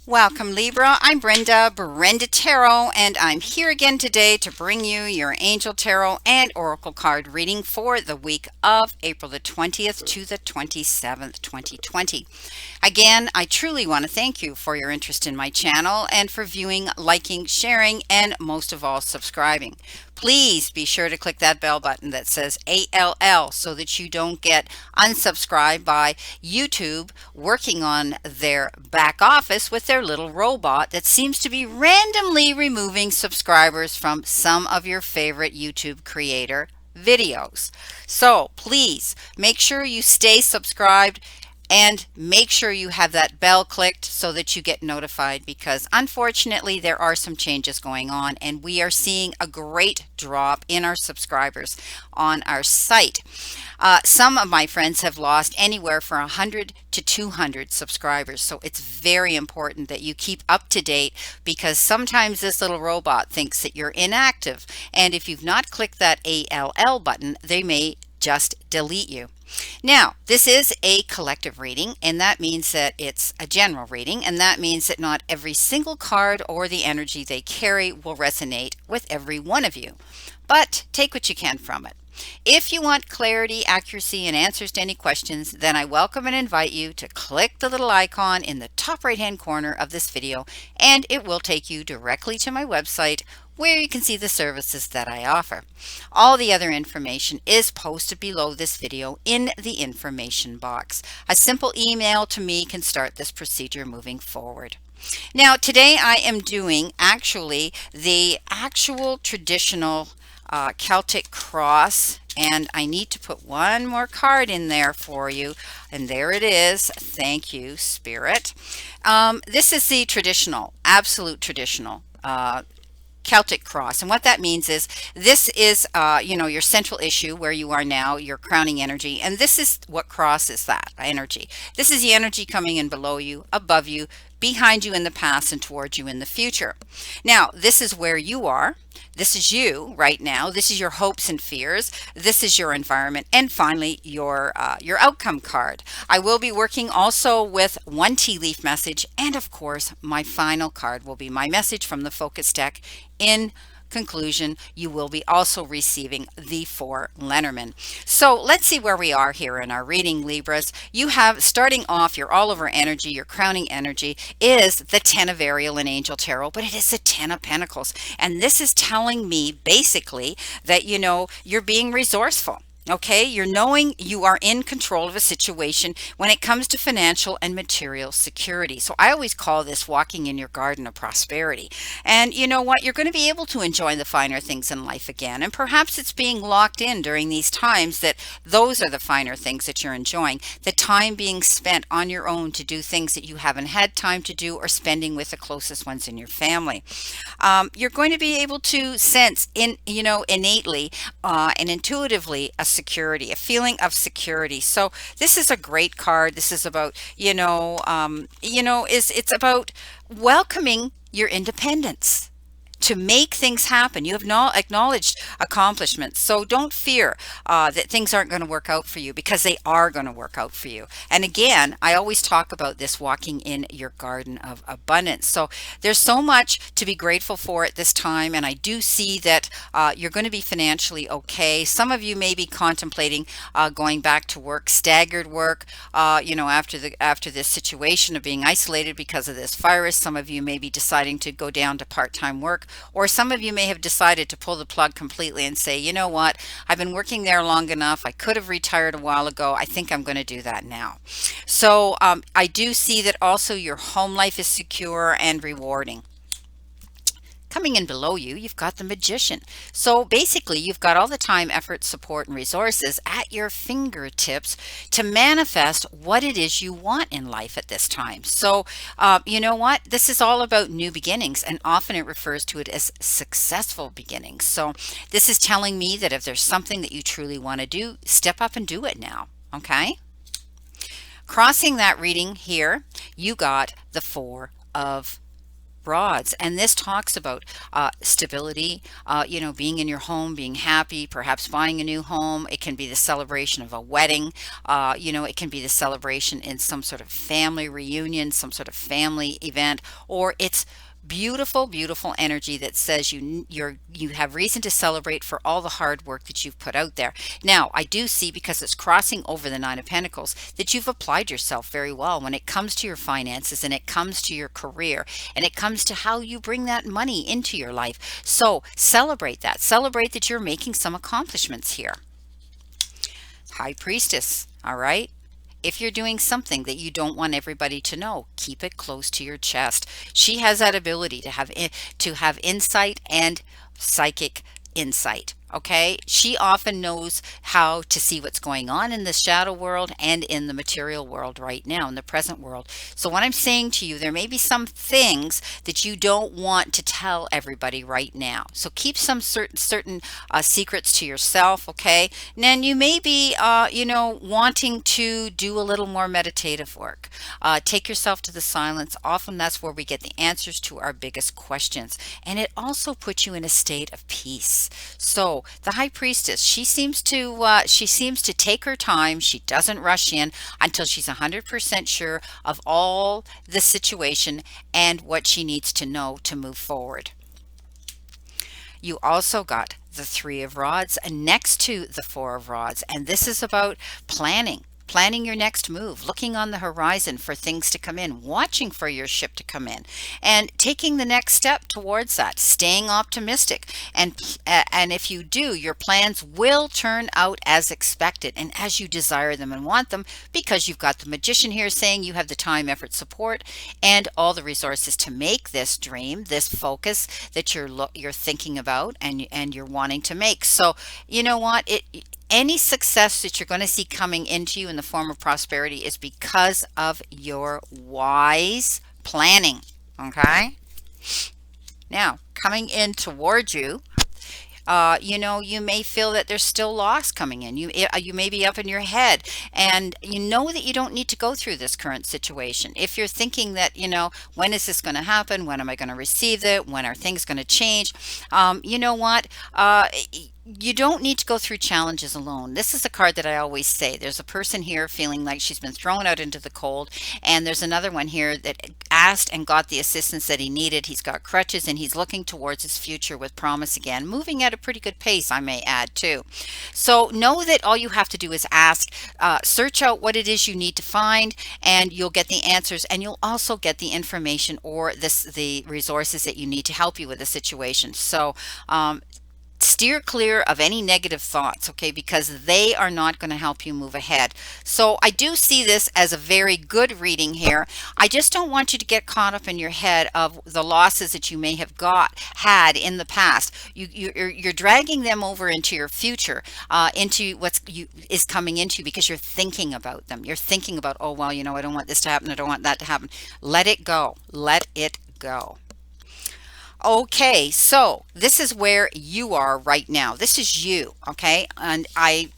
Welcome, Libra. I'm Brenda Tarot, and I'm here again today to bring you your Angel Tarot and Oracle card reading for the week of April the 20th to the 27th, 2020. Again, I truly want to thank you for your interest in my channel and for viewing, liking, sharing, and most of all, subscribing. Please be sure to click that bell button that says ALL so that you don't get unsubscribed by YouTube working on their back office with their little robot that seems to be randomly removing subscribers from some of your favorite YouTube creator videos. So please make sure you stay subscribed and make sure you have that bell clicked so that you get notified, because unfortunately there are some changes going on and we are seeing a great drop in our subscribers on our site. Some of my friends have lost anywhere from 100 to 200 subscribers. So it's very important that you keep up to date, because sometimes this little robot thinks that you're inactive. And if you've not clicked that ALL button, they may just delete you. Now, this is a collective reading, and that means that it's a general reading, and that means that not every single card or the energy they carry will resonate with every one of you. But take what you can from it. If you want clarity, accuracy, and answers to any questions, then I welcome and invite you to click the little icon in the top right-hand corner of this video, and it will take you directly to my website where you can see the services that I offer. All the other information is posted below this video in the information box. A simple email to me can start this procedure moving forward. Now, today I am doing the actual traditional Celtic cross, and I need to put one more card in there for you, and there it is. Thank you, Spirit. This is the traditional, absolute traditional Celtic cross, and what that means is this is your central issue where you are now, your crowning energy, and this is what crosses that energy. This is the energy coming in below you, above you, behind you in the past, and towards you in the future. Now, this is where you are. This is you right now. This is your hopes and fears. This is your environment. And finally, your outcome card. I will be working also with one tea leaf message. And of course, my final card will be my message from the focus deck. In conclusion, you will be also receiving the 4 Lenormand. So let's see where we are here in our reading, Libras. You have, starting off, your all over energy, your crowning energy is the 10 of Ariel and Angel Tarot, but it is the 10 of Pentacles. And this is telling me basically that, you're being resourceful. Okay, you're knowing you are in control of a situation when it comes to financial and material security. So I always call this walking in your garden of prosperity. And you know what? You're going to be able to enjoy the finer things in life again. And perhaps it's being locked in during these times that those are the finer things that you're enjoying. The time being spent on your own to do things that you haven't had time to do, or spending with the closest ones in your family. You're going to be able to sense innately and intuitively a security, a feeling of security. So this is a great card. This is about, it's about welcoming your independence to make things happen. You have not acknowledged accomplishments. So don't fear that things aren't going to work out for you, because they are going to work out for you. And again, I always talk about this walking in your garden of abundance. So there's so much to be grateful for at this time. And I do see that you're going to be financially okay. Some of you may be contemplating going back to work, staggered work, after this situation of being isolated because of this virus. Some of you may be deciding to go down to part-time work. Or some of you may have decided to pull the plug completely and say, you know what, I've been working there long enough. I could have retired a while ago. I think I'm going to do that now. So I do see that also your home life is secure and rewarding. Coming in below you, you've got the Magician. So basically, you've got all the time, effort, support, and resources at your fingertips to manifest what it is you want in life at this time. So you know what? This is all about new beginnings, and often it refers to it as successful beginnings. So this is telling me that if there's something that you truly want to do, step up and do it now. Okay? Crossing that reading here, you got the 4 of rods, and this talks about stability, being in your home, being happy, perhaps buying a new home. It can be the celebration of a wedding. It can be the celebration in some sort of family reunion, some sort of family event, or it's beautiful, beautiful energy that says you have reason to celebrate for all the hard work that you've put out there. Now, I do see, because it's crossing over the Nine of Pentacles, that you've applied yourself very well when it comes to your finances, and it comes to your career, and it comes to how you bring that money into your life. So celebrate that. Celebrate that you're making some accomplishments here. High Priestess, all right? If you're doing something that you don't want everybody to know, keep it close to your chest. She has that ability to have insight and psychic insight. Okay, she often knows how to see what's going on in the shadow world and in the material world right now, in the present world. So what I'm saying to you, there may be some things that you don't want to tell everybody right now. So keep some certain secrets to yourself. Okay, and then you may be wanting to do a little more meditative work. Take yourself to the silence. Often that's where we get the answers to our biggest questions, and it also puts you in a state of peace. So the High Priestess, she seems to take her time. She doesn't rush in until she's 100% sure of all the situation and what she needs to know to move forward. You also got the Three of Rods next to the Four of Rods, and this is about planning your next move, looking on the horizon for things to come in, watching for your ship to come in, and taking the next step towards that, staying optimistic. And if you do, your plans will turn out as expected and as you desire them and want them, because you've got the Magician here saying you have the time, effort, support, and all the resources to make this dream, this focus that you're thinking about and you're wanting to make. So you know what? Any success that you're going to see coming into you in the form of prosperity is because of your wise planning. Okay? Now, coming in towards you, you may feel that there's still loss coming in. You may be up in your head, and you know that you don't need to go through this current situation. If you're thinking that, when is this going to happen? When am I going to receive it? When are things going to change? You know what? You don't need to go through challenges alone. This is a card that I always say. There's a person here feeling like she's been thrown out into the cold, and there's another one here that asked and got the assistance that he needed. He's got crutches, and he's looking towards his future with promise again, moving at a pretty good pace, I may add, too. So know that all you have to do is ask, search out what it is you need to find, and you'll get the answers, and you'll also get the information or the resources that you need to help you with the situation. So steer clear of any negative thoughts, okay, because they are not going to help you move ahead. So I do see this as a very good reading here. I just don't want you to get caught up in your head of the losses that you may have had in the past. You're dragging them over into your future, into is coming into you, because you're thinking about them. You're thinking about, oh well, I don't want this to happen, I don't want that to happen. Let it go. Let it go. Okay, so this is where you are right now. This is you, okay? And I,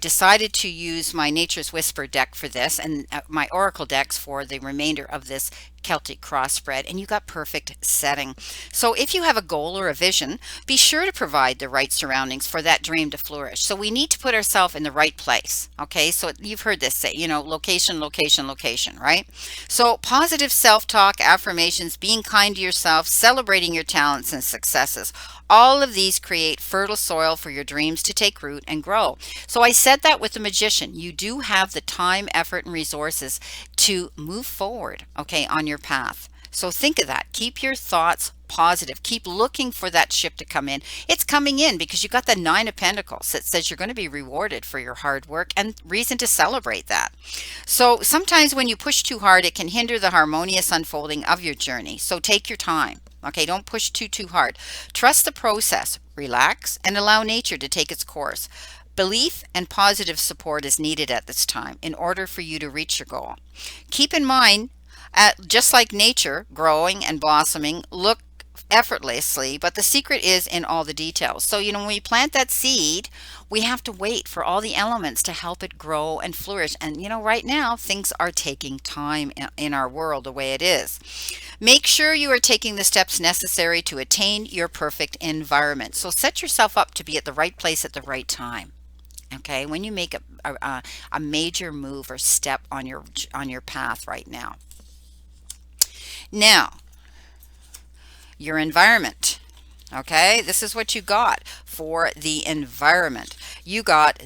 decided to use my Nature's Whisper deck for this, and my Oracle decks for the remainder of this Celtic cross spread, and you got perfect setting. So if you have a goal or a vision, be sure to provide the right surroundings for that dream to flourish. So we need to put ourselves in the right place. Okay, so you've heard this say, location, location, location, right? So positive self-talk, affirmations, being kind to yourself, celebrating your talents and successes, all of these create fertile soil for your dreams to take root and grow. So I said that with the Magician. You do have the time, effort, and resources to move forward, okay, on your path. So think of that. Keep your thoughts positive. Keep looking for that ship to come in. It's coming in because you got the Nine of Pentacles that says you're going to be rewarded for your hard work, and reason to celebrate that. So sometimes when you push too hard, it can hinder the harmonious unfolding of your journey. So take your time. Okay, don't push too hard. Trust the process, relax, and allow nature to take its course. Belief and positive support is needed at this time in order for you to reach your goal. Keep in mind, just like nature growing and blossoming, look effortlessly, but the secret is in all the details. So, when we plant that seed, we have to wait for all the elements to help it grow and flourish. And, right now, things are taking time in our world the way it is. Make sure you are taking the steps necessary to attain your perfect environment. So, set yourself up to be at the right place at the right time. Okay, when you make a major move or step on your path right now. Now, your environment. Okay, this is what you got for the environment. You got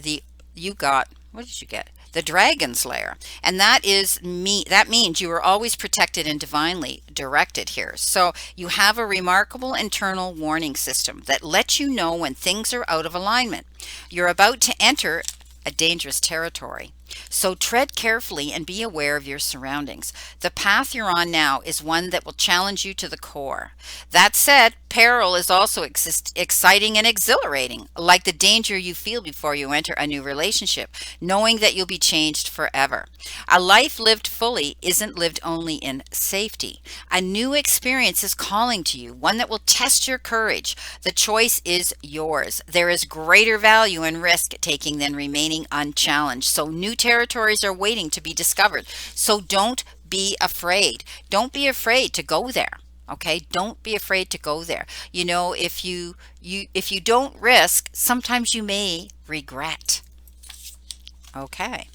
what did you get? The dragon's lair. And that means you are always protected and divinely directed here. So you have a remarkable internal warning system that lets you know when things are out of alignment. You're about to enter a dangerous territory. So tread carefully and be aware of your surroundings. The path you're on now is one that will challenge you to the core. That said, peril is also exciting and exhilarating, like the danger you feel before you enter a new relationship, knowing that you'll be changed forever. A life lived fully isn't lived only in safety. A new experience is calling to you, one that will test your courage. The choice is yours. There is greater value in risk taking than remaining unchallenged. So new territories are waiting to be discovered. So don't be afraid. Don't be afraid to go there. Okay, don't be afraid to go there. If you don't risk, sometimes you may regret. Okay.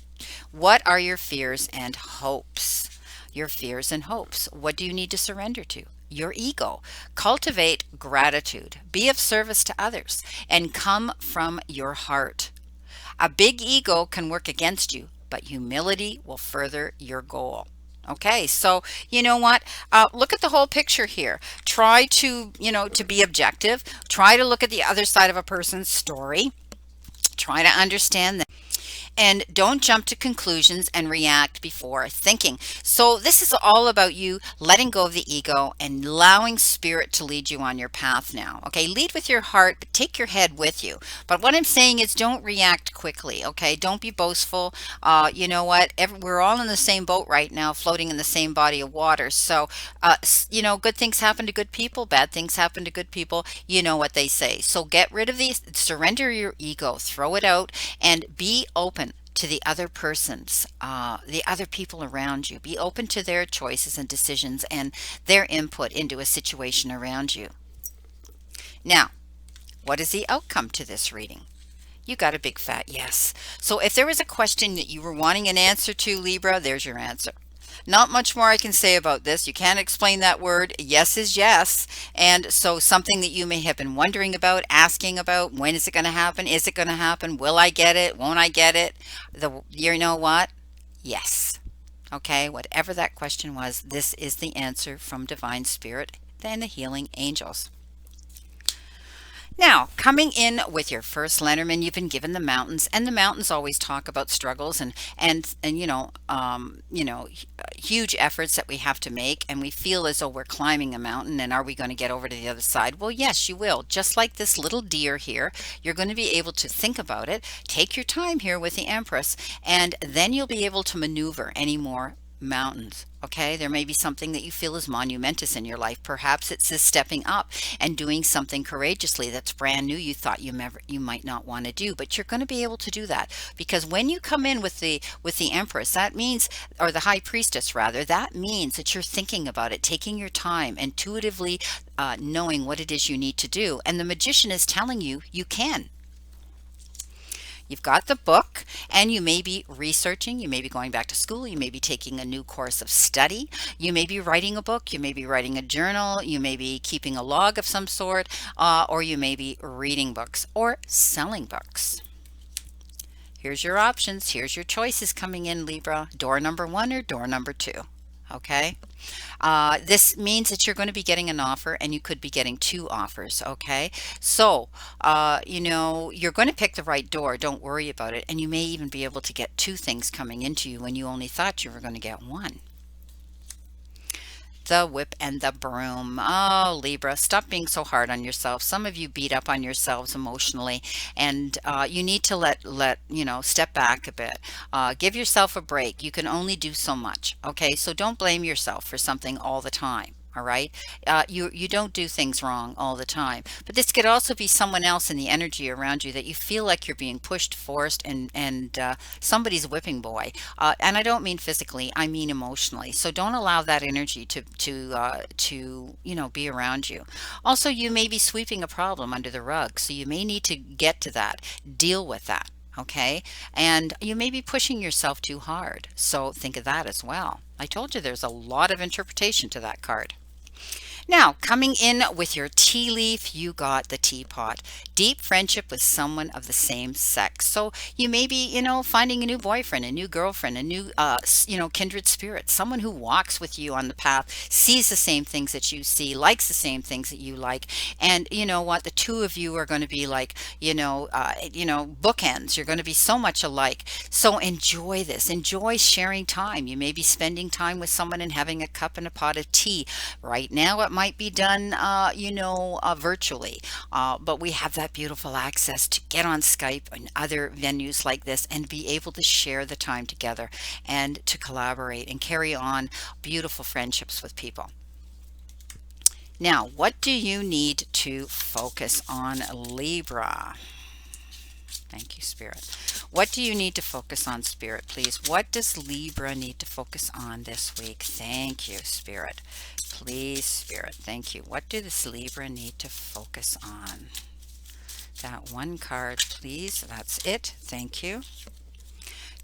What are your fears and hopes? Your fears and hopes. What do you need to surrender to? Your ego. Cultivate gratitude. Be of service to others and come from your heart. A big ego can work against you, but humility will further your goal. Okay, so you know what? Look at the whole picture here. Try to be objective. Try to look at the other side of a person's story. Try to understand them. And don't jump to conclusions and react before thinking. So this is all about you letting go of the ego and allowing spirit to lead you on your path now. Okay, lead with your heart, but take your head with you. But what I'm saying is don't react quickly. Okay, don't be boastful. You know what? We're all in the same boat right now, floating in the same body of water. So, good things happen to good people, bad things happen to good people. You know what they say. So get rid of these, surrender your ego, throw it out, and be open to the other the other people around you. Be open to their choices and decisions and their input into a situation around you. Now, what is the outcome to this reading? You got a big fat yes. So if there was a question that you were wanting an answer to, Libra, there's your answer. Not much more I can say about this. You can't explain that word. Yes is yes. And so something that you may have been wondering about, asking about, when is it going to happen? Is it going to happen? Will I get it? Won't I get it? You know what? Yes. Okay, whatever that question was, this is the answer from Divine Spirit and the healing angels. Now, coming in with your first Lenormand, you've been given the mountains, and the mountains always talk about struggles and huge efforts that we have to make, and we feel as though we're climbing a mountain. And are we going to get over to the other side? Well, yes, you will. Just like this little deer here, you're going to be able to think about it. Take your time here with the Empress, and then you'll be able to maneuver any more mountains. Okay, there may be something that you feel is monumentous in your life. Perhaps it's this stepping up and doing something courageously that's brand new you thought you might not want to do, but you're going to be able to do that, because when you come in with the Empress, that means, or the High Priestess rather, that means that you're thinking about it, taking your time, intuitively knowing what it is you need to do, and the Magician is telling you you can. You've got the book, and you may be researching, you may be going back to school, you may be taking a new course of study, you may be writing a book, you may be writing a journal, you may be keeping a log of some sort, or you may be reading books or selling books. Here's your options. Here's your choices coming in, Libra. Door number 1 or door number 2. Okay, this means that you're going to be getting an offer, and you could be getting 2 offers. Okay, so you're going to pick the right door. Don't worry about it, and you may even be able to get 2 things coming into you when you only thought you were going to get 1. The whip and the broom. Oh, Libra, stop being so hard on yourself. Some of you beat up on yourselves emotionally, and you need to step back a bit. Give yourself a break. You can only do so much. Okay, so don't blame yourself for something all the time. All right. You don't do things wrong all the time, but this could also be someone else in the energy around you that you feel like you're being pushed, forced, and somebody's whipping boy. And I don't mean physically, I mean emotionally. So don't allow that energy to be around you. Also, you may be sweeping a problem under the rug, so you may need to get to that, deal with that. Okay. And you may be pushing yourself too hard. So think of that as well. I told you there's a lot of interpretation to that card. Now, coming in with your tea leaf, you got the teapot. Deep friendship with someone of the same sex. So you may be, finding a new boyfriend, a new girlfriend, a new, kindred spirit, someone who walks with you on the path, sees the same things that you see, likes the same things that you like. And you know what? The two of you are going to be like, bookends. You're going to be so much alike. So enjoy this. Enjoy sharing time. You may be spending time with someone and having a cup and a pot of tea. Right now, it might be done, virtually, but we have that beautiful access to get on Skype and other venues like this and be able to share the time together and to collaborate and carry on beautiful friendships with people. Now, what do you need to focus on, Libra? Thank you, Spirit. What do you need to focus on, Spirit, please? What does Libra need to focus on this week? Thank you, Spirit. Please, Spirit. Thank you. What do this Libra need to focus on? That one card, please. That's it. Thank you.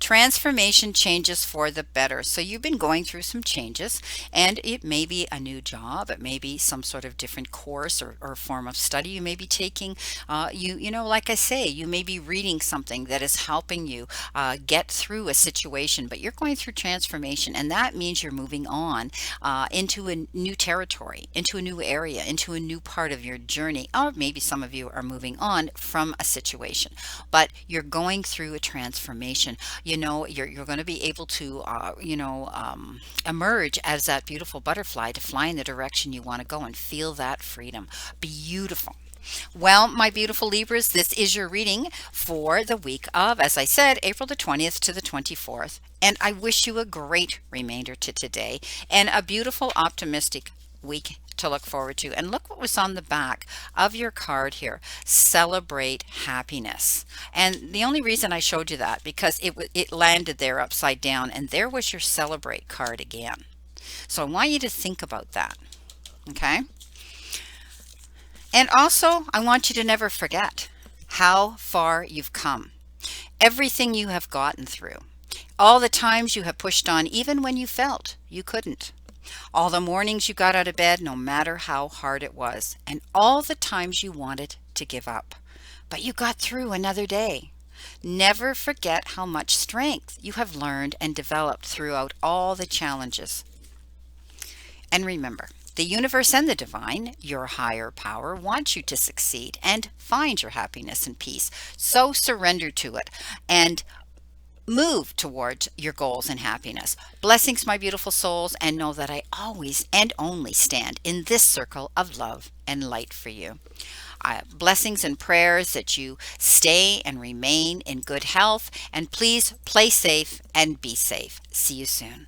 Transformation, changes for the better. So you've been going through some changes, and it may be a new job, it may be some sort of different course or form of study you may be taking. Like I say, you may be reading something that is helping you get through a situation, but you're going through transformation, and that means you're moving on into a new territory, into a new area, into a new part of your journey. Or maybe some of you are moving on from a situation, but you're going through a transformation. You're going to be able to, emerge as that beautiful butterfly to fly in the direction you want to go and feel that freedom. Beautiful. Well, my beautiful Libras, this is your reading for the week of, as I said, April the 20th to the 24th. And I wish you a great remainder to today and a beautiful, optimistic week to look forward to. And look what was on the back of your card here. Celebrate happiness. And the only reason I showed you that because it landed there upside down, and there was your celebrate card again. So I want you to think about that. Okay? And also, I want you to never forget how far you've come. Everything you have gotten through. All the times you have pushed on even when you felt you couldn't. All the mornings you got out of bed, no matter how hard it was, and all the times you wanted to give up. But you got through another day. Never forget how much strength you have learned and developed throughout all the challenges. And remember, the universe and the divine, your higher power, wants you to succeed and find your happiness and peace. So surrender to it and move towards your goals and happiness. Blessings, my beautiful souls, and know that I always and only stand in this circle of love and light for you. Blessings and prayers that you stay and remain in good health, and please play safe and be safe. See you soon.